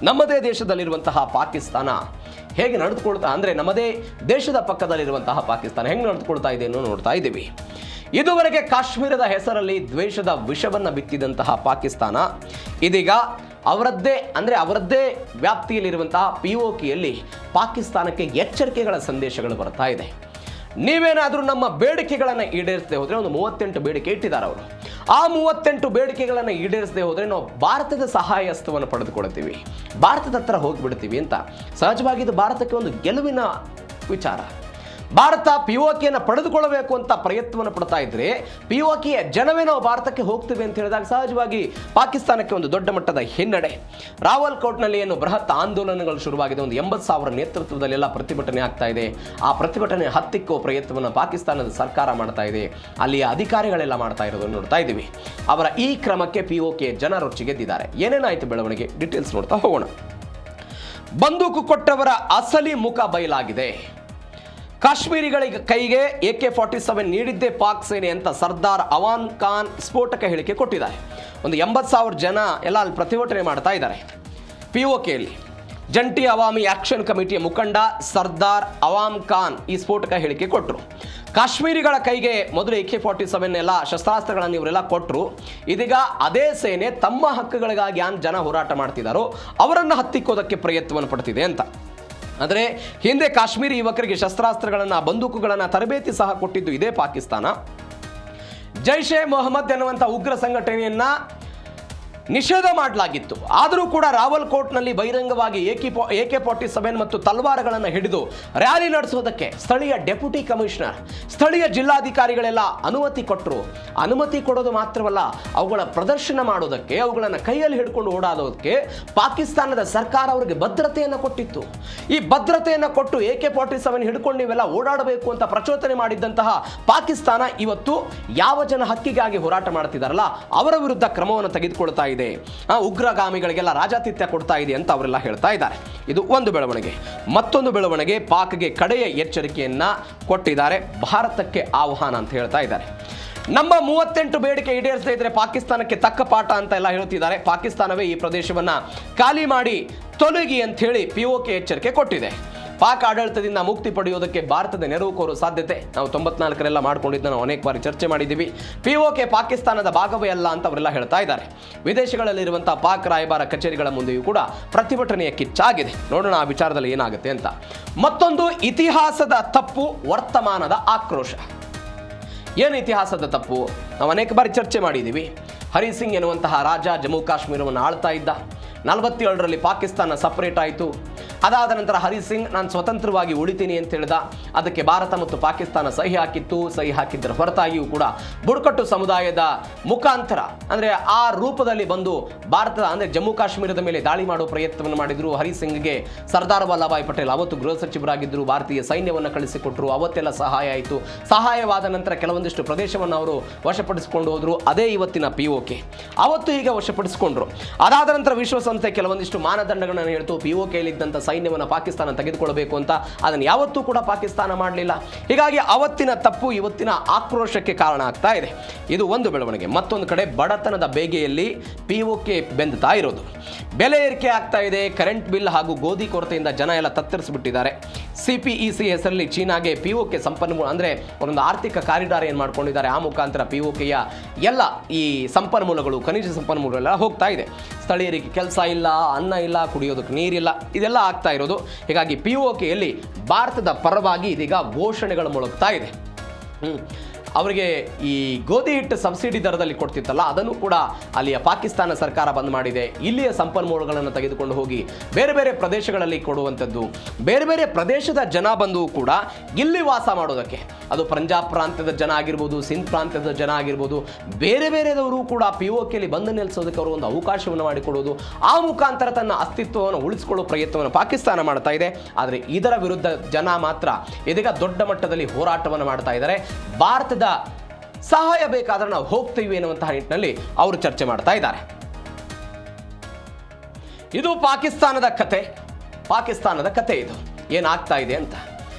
ನಮ್ಮದೇ ದೇಶದಲ್ಲಿರುವಂತಹ ಪಾಕಿಸ್ತಾನ ಹೇಗೆ ನಡೆದುಕೊಳ್ತಾ ಅಂದರೆ ನಮ್ಮದೇ ದೇಶದ ಪಕ್ಕದಲ್ಲಿರುವಂತಹ ಪಾಕಿಸ್ತಾನ ಹೆಂಗೆ ನಡೆದುಕೊಳ್ತಾ ಇದೆ ಅನ್ನೋ ನೋಡ್ತಾ ಇದ್ದೀವಿ. ಇದುವರೆಗೆ ಕಾಶ್ಮೀರದ ಹೆಸರಲ್ಲಿ ದ್ವೇಷದ ವಿಷವನ್ನು ಬಿತ್ತಿದಂತಹ ಪಾಕಿಸ್ತಾನ ಇದೀಗ ಅವರದ್ದೇ ವ್ಯಾಪ್ತಿಯಲ್ಲಿರುವಂತಹ POKಯಲ್ಲಿ ಪಾಕಿಸ್ತಾನಕ್ಕೆ ಎಚ್ಚರಿಕೆಗಳ ಸಂದೇಶಗಳು ಬರ್ತಾ ಇದೆ. ನೀವೇನಾದರೂ ನಮ್ಮ ಬೇಡಿಕೆಗಳನ್ನು ಈಡೇರಿಸದೆ ಹೋದರೆ, ಒಂದು 38 ಬೇಡಿಕೆ ಇಟ್ಟಿದ್ದಾರೆ ಅವರು, ಆ 38 ಬೇಡಿಕೆಗಳನ್ನು ಈಡೇರಿಸದೆ ಹೋದರೆ ನಾವು ಭಾರತದ ಸಹಾಯ ಹಸ್ತವನ್ನು ಪಡೆದುಕೊಳ್ತೀವಿ, ಭಾರತದ ಹತ್ರ ಹೋಗಿಬಿಡ್ತೀವಿ ಅಂತ. ಸಹಜವಾಗಿ ಇದು ಭಾರತಕ್ಕೆ ಒಂದು ಗೆಲುವಿನ ವಿಚಾರ. ಭಾರತ POKಯನ್ನು ಪಡೆದುಕೊಳ್ಳಬೇಕು ಅಂತ ಪ್ರಯತ್ನವನ್ನು ಪಡ್ತಾ ಇದ್ರೆ POKಯ ಜನವೇ ನಾವು ಭಾರತಕ್ಕೆ ಹೋಗ್ತೀವಿ ಅಂತ ಹೇಳಿದಾಗ ಸಹಜವಾಗಿ ಪಾಕಿಸ್ತಾನಕ್ಕೆ ಒಂದು ದೊಡ್ಡ ಮಟ್ಟದ ಹಿನ್ನಡೆ. ರಾವಲ್ಕೋಟ್ನಲ್ಲಿ ಏನು ಬೃಹತ್ ಆಂದೋಲನಗಳು ಶುರುವಾಗಿದೆ, ಒಂದು 80,000 ನೇತೃತ್ವದಲ್ಲೆಲ್ಲ ಪ್ರತಿಭಟನೆ ಆಗ್ತಾ ಇದೆ. ಆ ಪ್ರತಿಭಟನೆ ಹತ್ತಿಕ್ಕುವ ಪ್ರಯತ್ನವನ್ನು ಪಾಕಿಸ್ತಾನದ ಸರ್ಕಾರ ಮಾಡ್ತಾ ಇದೆ, ಅಲ್ಲಿಯ ಅಧಿಕಾರಿಗಳೆಲ್ಲ ಮಾಡ್ತಾ ಇರೋದನ್ನು ನೋಡ್ತಾ ಇದ್ದೀವಿ. ಅವರ ಈ ಕ್ರಮಕ್ಕೆ POK ಜನ ರೊಚ್ಚಿಗೆದ್ದಿದ್ದಾರೆ. ಏನೇನಾಯಿತು ಬೆಳವಣಿಗೆ, ಡೀಟೇಲ್ಸ್ ನೋಡ್ತಾ ಹೋಗೋಣ. ಬಂದೂಕು ಕೊಟ್ಟವರ ಅಸಲಿ ಮುಖ ಬಯಲಾಗಿದೆ. ಕಾಶ್ಮೀರಿಗಳ ಕೈಗೆ AK-47 ನೀಡಿದ್ದೇ ಪಾಕ್ ಸೇನೆ ಅಂತ ಸರ್ದಾರ್ ಅವಾನ್ ಖಾನ್ ಸ್ಫೋಟಕ ಹೇಳಿಕೆ ಕೊಟ್ಟಿದ್ದಾರೆ. ಒಂದು 80,000 ಜನ ಎಲ್ಲ ಅಲ್ಲಿ ಪ್ರತಿಭಟನೆ ಮಾಡ್ತಾ ಇದ್ದಾರೆ. POKಯಲ್ಲಿ ಜಂಟಿ ಅವಾಮಿ ಆಕ್ಷನ್ ಕಮಿಟಿಯ ಮುಖಂಡ ಸರ್ದಾರ್ ಅವಾಮ್ ಖಾನ್ ಈ ಸ್ಫೋಟಕ ಹೇಳಿಕೆ ಕೊಟ್ಟರು. ಕಾಶ್ಮೀರಿಗಳ ಕೈಗೆ ಮೊದಲು AK-47 ಎಲ್ಲ ಶಸ್ತ್ರಾಸ್ತ್ರಗಳನ್ನು ಇವರೆಲ್ಲ ಕೊಟ್ಟರು. ಇದೀಗ ಅದೇ ಸೇನೆ ತಮ್ಮ ಹಕ್ಕುಗಳಿಗಾಗಿ ಯಾನ್ ಜನ ಹೋರಾಟ ಮಾಡ್ತಿದ್ದಾರೋ ಅವರನ್ನು ಹತ್ತಿಕ್ಕೋದಕ್ಕೆ ಪ್ರಯತ್ನವನ್ನು ಪಡ್ತಿದೆ ಅಂತ. ಆದರೆ ಹಿಂದೆ ಕಾಶ್ಮೀರಿ ಯುವಕರಿಗೆ ಶಸ್ತ್ರಾಸ್ತ್ರಗಳನ್ನು, ಬಂದೂಕುಗಳನ್ನು ತರಬೇತಿ ಸಹ ಕೊಟ್ಟಿದ್ದು ಇದೇ ಪಾಕಿಸ್ತಾನ. ಜೈಷ್ ಎ ಮೊಹಮ್ಮದ್ ಎನ್ನುವಂಥ ಉಗ್ರ ಸಂಘಟನೆಯನ್ನ ನಿಷೇಧ ಮಾಡಲಾಗಿತ್ತು. ಆದರೂ ಕೂಡ ರಾವಲ್ಕೋಟ್ನಲ್ಲಿ ಬಹಿರಂಗವಾಗಿ AK-47 ಮತ್ತು ತಲ್ವಾರಗಳನ್ನು ಹಿಡಿದು ರ್ಯಾಲಿ ನಡೆಸೋದಕ್ಕೆ ಸ್ಥಳೀಯ ಡೆಪ್ಯೂಟಿ ಕಮಿಷನರ್, ಸ್ಥಳೀಯ ಜಿಲ್ಲಾಧಿಕಾರಿಗಳೆಲ್ಲ ಅನುಮತಿ ಕೊಟ್ಟರು. ಅನುಮತಿ ಕೊಡೋದು ಮಾತ್ರವಲ್ಲ, ಅವುಗಳ ಪ್ರದರ್ಶನ ಮಾಡೋದಕ್ಕೆ, ಅವುಗಳನ್ನು ಕೈಯಲ್ಲಿ ಹಿಡ್ಕೊಂಡು ಓಡಾಡೋದಕ್ಕೆ ಪಾಕಿಸ್ತಾನದ ಸರ್ಕಾರ ಅವರಿಗೆ ಭದ್ರತೆಯನ್ನು ಕೊಟ್ಟಿತ್ತು. ಈ ಭದ್ರತೆಯನ್ನು ಕೊಟ್ಟು AK-47 ಹಿಡ್ಕೊಂಡು ನೀವೆಲ್ಲ ಓಡಾಡಬೇಕು ಅಂತ ಪ್ರಚೋದನೆ ಮಾಡಿದ್ದಂತಹ ಪಾಕಿಸ್ತಾನ ಇವತ್ತು ಯಾವ ಜನ ಹಕ್ಕಿಗಾಗಿ ಹೋರಾಟ ಮಾಡ್ತಿದ್ದಾರಲ್ಲ ಅವರ ವಿರುದ್ಧ ಕ್ರಮವನ್ನು ತೆಗೆದುಕೊಳ್ತಾ ಇದೆ. ಉಗ್ರಗಾಮಿಗಳಿಗೆಲ್ಲ ರಾಜಾತಿಥ್ಯ ಕೊಡ್ತಾ ಇದೆ ಅಂತ ಅವರೆಲ್ಲ ಹೇಳ್ತಾ ಇದ್ದಾರೆ. ಇದು ಒಂದು ಬೆಳವಣಿಗೆ. ಮತ್ತೊಂದು ಬೆಳವಣಿಗೆ, ಪಾಕ್ಗೆ ಕಡೆಯ ಎಚ್ಚರಿಕೆಯನ್ನ ಕೊಟ್ಟಿದ್ದಾರೆ, ಭಾರತಕ್ಕೆ ಆಹ್ವಾನ ಅಂತ ಹೇಳ್ತಾ ಇದ್ದಾರೆ. ನಮ್ಮ 38 ಬೇಡಿಕೆ ಈಡೇರಿಸದೇ ಇದ್ರೆ ಪಾಕಿಸ್ತಾನಕ್ಕೆ ತಕ್ಕ ಪಾಠ ಅಂತ ಎಲ್ಲ ಹೇಳ್ತಿದ್ದಾರೆ. ಪಾಕಿಸ್ತಾನವೇ ಈ ಪ್ರದೇಶವನ್ನ ಖಾಲಿ ಮಾಡಿ ತೊಲಗಿ ಅಂತ ಹೇಳಿ POK ಎಚ್ಚರಿಕೆ ಕೊಟ್ಟಿದೆ. ಪಾಕ್ ಆಡಳಿತದಿಂದ ಮುಕ್ತಿ ಪಡೆಯುವುದಕ್ಕೆ ಭಾರತದ ನೆರವು ಕೋರುವ ಸಾಧ್ಯತೆ ನಾವು 94 ಮಾಡ್ಕೊಂಡಿದ್ದನ್ನು ನಾವು ಅನೇಕ ಬಾರಿ ಚರ್ಚೆ ಮಾಡಿದ್ದೀವಿ. POK ಪಾಕಿಸ್ತಾನದ ಭಾಗವೇ ಅಲ್ಲ ಅಂತ ಅವರೆಲ್ಲ ಹೇಳ್ತಾ ಇದ್ದಾರೆ. ವಿದೇಶಗಳಲ್ಲಿರುವಂತಹ ಪಾಕ್ ರಾಯಭಾರ ಕಚೇರಿಗಳ ಮುಂದೆಯೂ ಕೂಡ ಪ್ರತಿಭಟನೆಯ ಕಿಚ್ಚಾಗಿದೆ. ನೋಡೋಣ ಆ ವಿಚಾರದಲ್ಲಿ ಏನಾಗುತ್ತೆ ಅಂತ. ಮತ್ತೊಂದು ಇತಿಹಾಸದ ತಪ್ಪು, ವರ್ತಮಾನದ ಆಕ್ರೋಶ. ಏನು ಇತಿಹಾಸದ ತಪ್ಪು? ನಾವು ಅನೇಕ ಬಾರಿ ಚರ್ಚೆ ಮಾಡಿದ್ದೀವಿ. ಹರಿ ಸಿಂಗ್ ಎನ್ನುವಂತಹ ರಾಜ ಜಮ್ಮು ಕಾಶ್ಮೀರವನ್ನು ಆಳ್ತಾ ಇದ್ದ. 47ರಲ್ಲಿ ಪಾಕಿಸ್ತಾನ ಸಪರೇಟ್ ಆಯಿತು. ಅದಾದ ನಂತರ ಹರಿ ಸಿಂಗ್ ನಾನು ಸ್ವತಂತ್ರವಾಗಿ ಉಳಿತೀನಿ ಅಂತ ಹೇಳಿದ. ಅದಕ್ಕೆ ಭಾರತ ಮತ್ತು ಪಾಕಿಸ್ತಾನ ಸಹಿ ಹಾಕಿತ್ತು. ಸಹಿ ಹಾಕಿದ್ದರ ಹೊರತಾಗಿಯೂ ಕೂಡ ಬುಡಕಟ್ಟು ಸಮುದಾಯದ ಮುಖಾಂತರ ಅಂದರೆ ಆ ರೂಪದಲ್ಲಿ ಬಂದು ಭಾರತದ ಅಂದರೆ ಜಮ್ಮು ಕಾಶ್ಮೀರದ ಮೇಲೆ ದಾಳಿ ಮಾಡುವ ಪ್ರಯತ್ನವನ್ನು ಮಾಡಿದರು. ಹರಿ ಸಿಂಗ್ಗೆ ಸರ್ದಾರ್ ವಲ್ಲಭಾಯ್ ಪಟೇಲ್ ಅವತ್ತು ಗೃಹ ಸಚಿವರಾಗಿದ್ದರು, ಭಾರತೀಯ ಸೈನ್ಯವನ್ನು ಕಳಿಸಿಕೊಟ್ಟರು. ಅವತ್ತೆಲ್ಲ ಸಹಾಯ ಆಯಿತು. ಸಹಾಯವಾದ ನಂತರ ಕೆಲವೊಂದಿಷ್ಟು ಪ್ರದೇಶವನ್ನು ಅವರು ವಶಪಡಿಸಿಕೊಂಡು ಹೋದರು. ಅದೇ ಇವತ್ತಿನ POK. ಅವತ್ತು ಈಗ ವಶಪಡಿಸಿಕೊಂಡ್ರು. ಅದಾದ ನಂತರ ವಿಶ್ವಸಂಸ್ಥೆ ಕೆಲವೊಂದಿಷ್ಟು ಮಾನದಂಡಗಳನ್ನು ಹೇಳ್ತು. POKಯಲ್ಲಿದ್ದಂಥ ಸೈನ್ಯವನ್ನು ಪಾಕಿಸ್ತಾನ ತೆಗೆದುಕೊಳ್ಳಬೇಕು ಅಂತ. ಅದನ್ನು ಯಾವತ್ತೂ ಕೂಡ ಪಾಕಿಸ್ತಾನ ಮಾಡಲಿಲ್ಲ. ಹೀಗಾಗಿ ಅವತ್ತಿನ ತಪ್ಪು ಇವತ್ತಿನ ಆಕ್ರೋಶಕ್ಕೆ ಕಾರಣ ಆಗ್ತಾ ಇದೆ. ಇದು ಒಂದು ಬೆಳವಣಿಗೆ. ಮತ್ತೊಂದು ಕಡೆ ಬಡತನದ ಬೇಗೆಯಲ್ಲಿ POK ಬೆಂದುತ್ತಾ ಇರೋದು. ಬೆಲೆ ಏರಿಕೆ ಆಗ್ತಾ ಇದೆ. ಕರೆಂಟ್ ಬಿಲ್ ಹಾಗೂ ಗೋಧಿ ಕೊರತೆಯಿಂದ ಜನ ಎಲ್ಲ ತತ್ತರಿಸಿಬಿಟ್ಟಿದ್ದಾರೆ. CPEC ಹೆಸರಲ್ಲಿ ಚೀನಾಗೆ POK ಸಂಪನ್ಮೂಲ ಅಂದರೆ ಒಂದು ಆರ್ಥಿಕ ಕಾರಿಡಾರ್ ಏನು ಮಾಡ್ಕೊಂಡಿದ್ದಾರೆ. ಆ ಮುಖಾಂತರ POKಯ ಎಲ್ಲ ಈ ಸಂಪನ್ಮೂಲಗಳು, ಖನಿಜ ಸಂಪನ್ಮೂಲಗಳೆಲ್ಲ ಹೋಗ್ತಾ ಇದೆ. ಸ್ಥಳೀಯರಿಗೆ ಕೆಲಸ ಇಲ್ಲ, ಅನ್ನ ಇಲ್ಲ, ಕುಡಿಯೋದಕ್ಕೆ ನೀರಿಲ್ಲ, ಇದೆಲ್ಲ ಆಗ್ತಾ ಇರೋದು. ಹೀಗಾಗಿ POKಯಲ್ಲಿ ಭಾರತದ ಪರವಾಗಿ ಇದೀಗ ಘೋಷಣೆಗಳು ಮೊಳಗ್ತಾ ಇದೆ. ಅವರಿಗೆ ಈ ಗೋಧಿ ಹಿಟ್ಟು ಸಬ್ಸಿಡಿ ದರದಲ್ಲಿ ಕೊಡ್ತಿತ್ತಲ್ಲ, ಅದನ್ನು ಕೂಡ ಅಲ್ಲಿಯ ಪಾಕಿಸ್ತಾನ ಸರ್ಕಾರ ಬಂದ್ ಮಾಡಿದೆ. ಇಲ್ಲಿಯ ಸಂಪನ್ಮೂಲಗಳನ್ನು ತೆಗೆದುಕೊಂಡು ಹೋಗಿ ಬೇರೆ ಬೇರೆ ಪ್ರದೇಶಗಳಲ್ಲಿ ಕೊಡುವಂಥದ್ದು. ಬೇರೆ ಬೇರೆ ಪ್ರದೇಶದ ಜನ ಬಂದು ಕೂಡ ಇಲ್ಲಿ ವಾಸ ಮಾಡೋದಕ್ಕೆ, ಅದು ಪಂಜಾಬ್ ಪ್ರಾಂತ್ಯದ ಜನ ಆಗಿರ್ಬೋದು, ಸಿಂಧ್ ಪ್ರಾಂತ್ಯದ ಜನ ಆಗಿರ್ಬೋದು, ಬೇರೆ ಬೇರೆದವರು ಕೂಡ POKಯಲ್ಲಿ ಬಂದು ನೆಲೆಸೋದಕ್ಕೆ ಅವರು ಒಂದು ಅವಕಾಶವನ್ನು ಮಾಡಿಕೊಡೋದು. ಆ ಮುಖಾಂತರ ತನ್ನ ಅಸ್ತಿತ್ವವನ್ನು ಉಳಿಸಿಕೊಳ್ಳುವ ಪ್ರಯತ್ನವನ್ನು ಪಾಕಿಸ್ತಾನ ಮಾಡ್ತಾ ಇದೆ. ಆದರೆ ಇದರ ವಿರುದ್ಧ ಜನ ಮಾತ್ರ ಇದೀಗ ದೊಡ್ಡ ಮಟ್ಟದಲ್ಲಿ ಹೋರಾಟವನ್ನು ಮಾಡ್ತಾ ಇದ್ದಾರೆ. ಭಾರತದ ಸಹಾಯ ಬೇಕಾದ್ರೆ ನಾವು ಹೋಗ್ತೀವಿ ಎನ್ನುವಂತಹ ನಿಟ್ಟಿನಲ್ಲಿ ಅವರು ಚರ್ಚೆ ಮಾಡ್ತಾ ಇದ್ದಾರೆ. ಇದು ಪಾಕಿಸ್ತಾನದ ಕತೆ ಇದು ಏನಾಗ್ತಾ ಇದೆ ಅಂತ.